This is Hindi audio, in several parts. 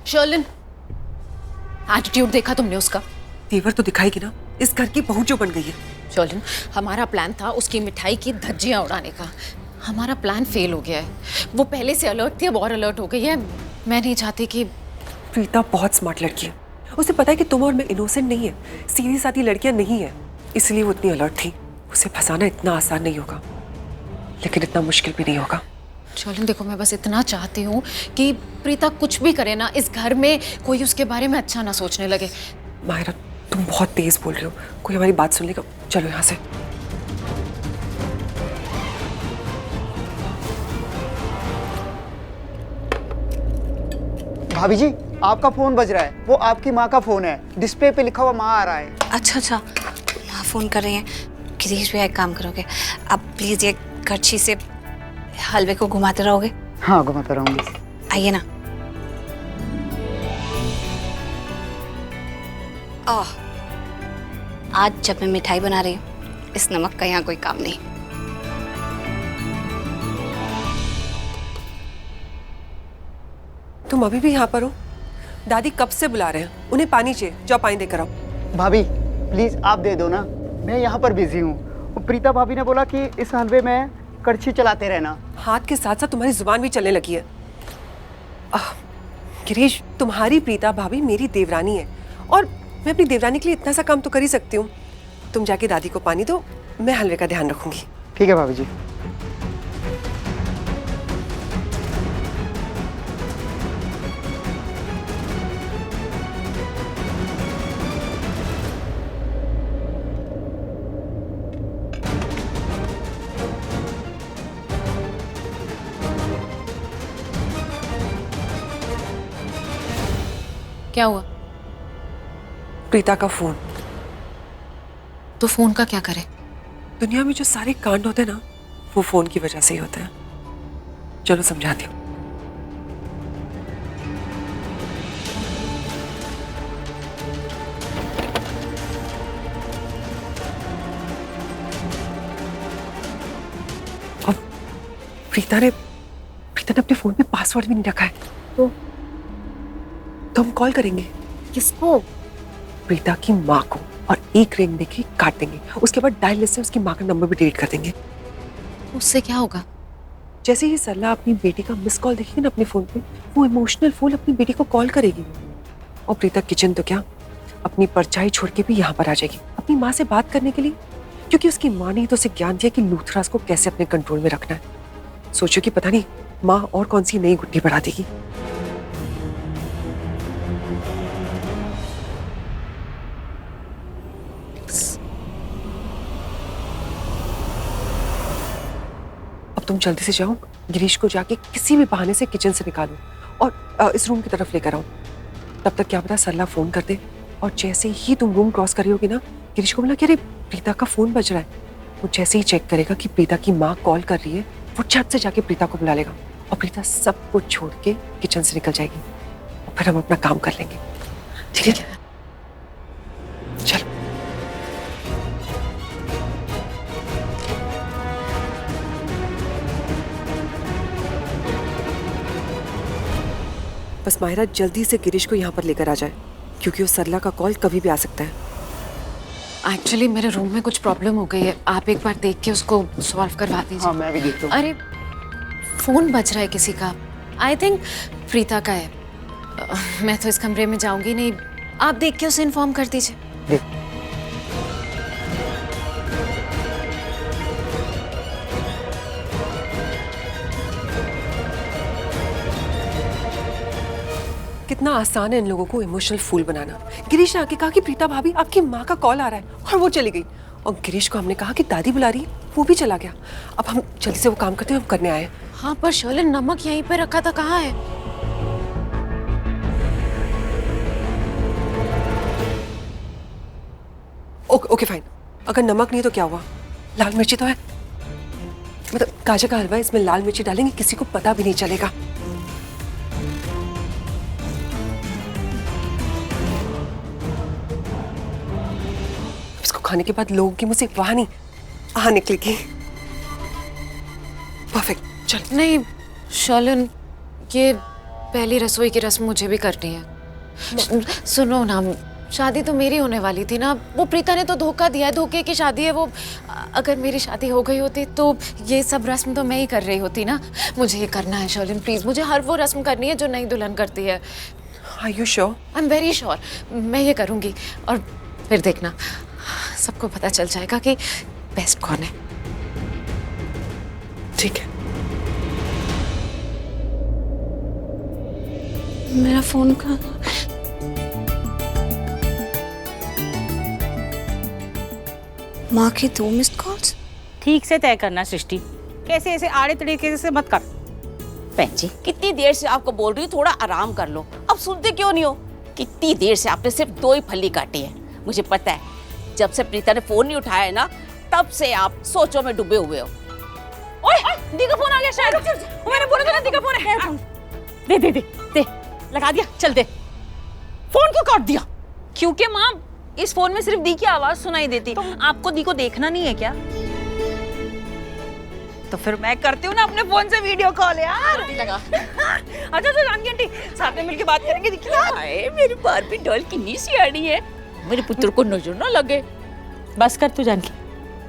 शर्लिन, एटीट्यूड देखा तुमने उसका? तेवर तो दिखाएगी ना, इस घर की बहू जो बन गई है। शर्लिन, हमारा प्लान था उसकी मिठाई की धज्जियां उड़ाने का। हमारा प्लान फेल हो गया है। वो पहले से अलर्ट थी, अब और अलर्ट हो गई है। मैं नहीं चाहती कि... प्रीता बहुत स्मार्ट लड़की है, उसे पता है कि तुम और मैं इनोसेंट नहीं है, सीधी सादी लड़कियां नहीं है, इसलिए वो इतनी अलर्ट थी। उसे फंसाना इतना आसान नहीं होगा, लेकिन इतना मुश्किल भी नहीं होगा। शर्लिन देखो, मैं बस इतना चाहती हूँ कि प्रीता कुछ भी करे ना, इस घर में कोई उसके बारे में अच्छा ना सोचने लगे। माहिरा, तुम बहुत तेज बोल रही हो, कोई हमारी बात सुन लेगा। चलो यहाँ से। भाभी जी, आपका फोन बज रहा है। वो आपकी माँ का फोन है, डिस्प्ले पे लिखा हुआ माँ आ रहा है। अच्छा, माँ फोन कर रही है। गिरीश भैया, एक काम करोगे, आप प्लीज ये करछी से हलवे को घुमाते रहोगे? हाँ, घुमाता रहूंगी। आइए ना। आज जब मैं मिठाई बना रही हूँ, इस नमक का यहाँ कोई काम नहीं। तुम अभी भी यहाँ पर हो? दादी कब से बुला रहे हैं, उन्हें पानी चाहिए, जाओ पानी देकर आओ। भाभी प्लीज आप दे दो ना, मैं यहाँ पर बिजी हूँ। प्रीता भाभी ने बोला कि इस हलवे में कड़छी चलाते रहना। हाथ के साथ साथ तुम्हारी जुबान भी चलने लगी है। गिरीश, तुम्हारी प्रीता भाभी मेरी देवरानी है, और मैं अपनी देवरानी के लिए इतना सा काम तो कर ही सकती हूँ। तुम जाके दादी को पानी दो, मैं हलवे का ध्यान रखूंगी। ठीक है भाभी जी। क्या हुआ? प्रीता का फोन। तो फोन का क्या करे? दुनिया में जो सारे कांड होते हैं ना, वो फोन की वजह से ही होते हैं। चलो समझाती हूँ। अब प्रीता ने अपने फोन में पासवर्ड भी नहीं रखा है, तो हम कॉल करेंगे। किसको? प्रीता की माँ को, और एक रिंग देके काट देंगे। उसके बाद डायल लिस्ट से उसकी माँ का नंबर भी डिलीट कर देंगे। उससे क्या होगा? जैसे ही सरला अपनी बेटी का मिस कॉल देखेगी ना अपने फोन पे, वो इमोशनल फूल अपनी बेटी को कॉल करेगी। और प्रीता किचन तो क्या, अपनी परछाई छोड़ के भी यहाँ पर आ जाएगी अपनी माँ से बात करने के लिए, क्योंकि उसकी माँ ने तो उसे ज्ञान दिया कि लूथराज को कैसे अपने कंट्रोल में रखना है। सोचो कि पता नहीं माँ और कौन सी नई गुट्टी बढ़ा देगी। तुम जल्दी से जाओ, गिरीश को जाके किसी भी बहाने से किचन से निकालो और इस रूम की तरफ लेकर आओ। तब तक क्या पता सरला फोन कर दे, और जैसे ही तुम रूम क्रॉस कर रही होगी ना, गिरीश को बोला कि अरे प्रीता का फोन बज रहा है। वो जैसे ही चेक करेगा कि प्रीता की माँ कॉल कर रही है, वो झट से जाके प्रीता को बुला लेगा, और प्रीता सब कुछ छोड़ के किचन से निकल जाएगी, और फिर हम अपना काम कर लेंगे। ठीक है? चलो। बस माहिरा जल्दी से गिरीश को यहाँ पर लेकर आ जाए, क्योंकि वो सरला का कॉल कभी भी आ सकता है। एक्चुअली मेरे रूम में कुछ प्रॉब्लम हो गई है, आप एक बार देख के उसको सॉल्व करवा दीजिए। हाँ, मैं भी देखता हूँ। अरे फोन बज रहा है किसी का, आई थिंक प्रीता का है। मैं तो इस कमरे में जाऊंगी नहीं, आप देख के उसे इन्फॉर्म कर दीजिए। कितना आसान है इन लोगों को इमोशनल फूल बनाना। गिरीश ने आके कहा कि प्रीता भाभी आपकी माँ का कॉल आ रहा है, और वो चली गई। और गिरीश को हमने कहा कि दादी बुला रही है, वो भी चला गया। अब हम जल्दी से वो काम करते हैं, हम करने आए हैं। हाँ, पर शर्लिन नमक यहीं पे रखा था, कहाँ है? ओके फाइन, अगर नमक नहीं तो क्या हुआ, लाल मिर्ची तो है। मतलब गाजर का हलवा, इसमें लाल मिर्ची डालेंगे, किसी को पता भी नहीं चलेगा। इसको खाने के बाद लोगों की मुझसे वाह नहीं आ निकलेगी। परफेक्ट, चल। नहीं शर्लिन, ये पहली रसोई की रस्म मुझे भी करनी है। सुनो ना, शादी तो मेरी होने वाली थी ना। वो प्रीता ने तो धोखा दिया है, धोखे की शादी है वो। अगर मेरी शादी हो गई होती तो ये सब रस्म तो मैं ही कर रही होती ना। मुझे ये करना है शर्लिन, प्लीज। मुझे हर वो रस्म करनी है जो नई दुल्हन करती है। Are you sure? I am very sure, मैं ये करूँगी। और फिर देखना, सबको पता चल जाएगा कि बेस्ट कौन है। ठीक है। मेरा फोन का माँ की 2 मिस्ड कॉल्स। ठीक से तय करना सृष्टि, कैसे ऐसे आड़े तरीके से मत कर। बहन जी, कितनी देर से आपको बोल रही हूँ थोड़ा आराम कर लो, अब सुनते क्यों नहीं हो? कितनी देर से आपने सिर्फ 2 ही फली काटी है। मुझे पता है, जब से प्रीता ने फोन नहीं उठाया है ना, तब से आप सोचों में डूबे हुए हो। ओए, दी का फोन आ गया शायद। मैंने बोला था ना दी का फोन है। दे दे दे दे, लगा दिया, चल दे। फोन क्यों काट दिया? क्योंकि माँ इस फोन में सिर्फ दी की आवाज सुनाई देती। आपको दी को देखना नहीं है क्या? तो फिर मैं करती हूँ ना अपने फोन से वीडियो कॉल यार। लगा। अच्छा जानकी आंटी, साथ में मिलके बात करेंगे। देखिए हाय, मेरी बारबी डॉल कितनी सियानी है, मेरे पुत्र को नजर ना लगे। बस कर तू जानकी,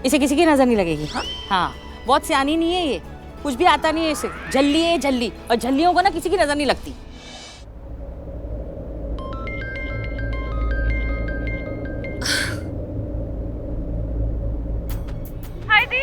इसे किसी की नजर नहीं लगेगी। हाँ, बहुत सियानी नहीं है ये, कुछ भी आता नहीं है इसे। झल्ली है झल्ली, और झल्लियों को ना किसी की नजर नहीं लगती। हाय दी,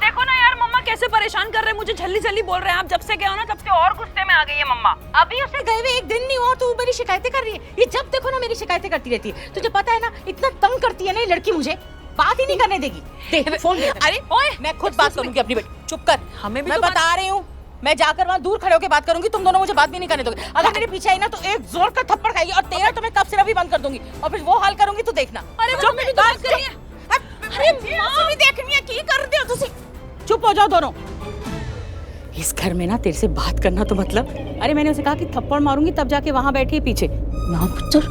देखो ना यार मम्मा कैसे परेशान कर रहे हैं मुझे, झल्ली झल्ली बोल रहे हैं। आप जब से गए हो ना तब से और गुस्से में आ गई है मम्मा। अभी उसे गए हुए 1 दिन नहीं हुआ, तू मेरी शिकायतें कर रही है। ये जब देखो ना मेरी शिकायतें करती रहती है। तुझे पता है ना, इतना तंग करती है ना ये लड़की, मुझे बात ही नहीं करने देगी। दे फोन दे। अरे ओए, मैं खुद बात करूंगी अपनी बेटी। चुप कर, हमें भी मैं तो बता रही हूँ। मैं जाकर वहाँ दूर खड़े होकर बात करूंगी, तुम दोनों मुझे बात भी नहीं करने दोगे। अगर मेरे पीछे आई ना तो एक जोर का थप्पड़ खाएगी, और तेरा तो मैं कब से भी बंद कर दूंगी, और फिर वो हाल करूंगी तो देखना। अरे चुप, मेरी तो बात करिए। अरे माँ भी देखनी है, की कर रहे हो तुसी? चुप हो जाओ दोनों। इस घर में ना तेरे से बात करना तो मतलब, अरे मैंने उसे कहा कि थप्पड़ मारूंगी तब जाके वहां बैठी है पीछे। ना पुत्र,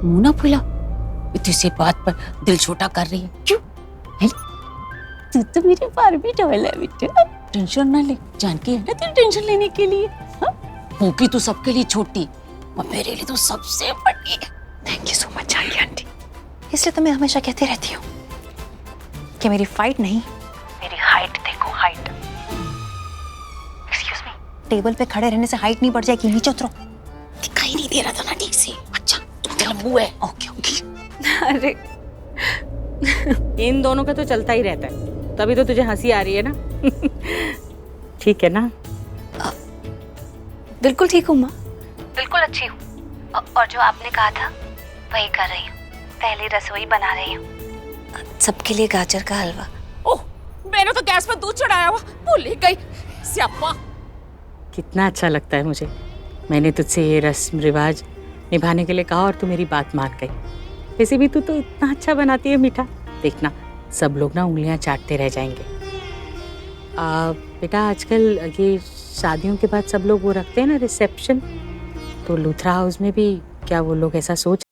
मुंह ना फुला, इतनी सी बात पर दिल छोटा कर रही है क्यों? तू तो मेरी बारबी डॉल है बेटा, टेंशन ना ले। जानकी है ना तेरी टेंशन लेने के लिए। होगी तू सबके लिए छोटी और मेरे लिए तो सबसे बड़ी है। Thank you so much Janki aunty. इसलिए तो मैं हमेशा कहती रहती हूँ कि मेरी फाइट नहीं, मेरी हाइट देखो, हाइट। एक्सक्यूज मी, टेबल पे खड़े रहने से हाइट नहीं बढ़ जाएगी? नीचे उतरो। दिखाई नहीं दे रहा था ना ठीक से। अच्छा, तुम लंबू है। Okay okay. अरे इन दोनों का तो चलता ही रहता है, तभी तो तुझे हंसी आ रही है ना। ठीक है ना? बिल्कुल ठीक हूँ माँ, बिल्कुल अच्छी हूँ। और जो आपने कहा था वही कर रही हूँ। पहली रसोई बना रही हूँ। सबके लिए गाजर का हलवा। ओह, मैंने तो गैस पर दूध चढ़ाया हुआ भूल ही गई। स्यापा। कितना अच्छा लगता है मुझे, मैंने तुझसे ये रस्म रिवाज निभाने के लिए कहा और तू मेरी बात मान गई। वैसे भी तू तो इतना अच्छा बनाती है मीठा, देखना सब लोग ना उंगलियां चाटते रह जाएंगे। बेटा आजकल ये शादियों के बाद सब लोग वो रखते हैं ना रिसेप्शन, तो लूथरा हाउस में भी क्या वो लोग ऐसा सोच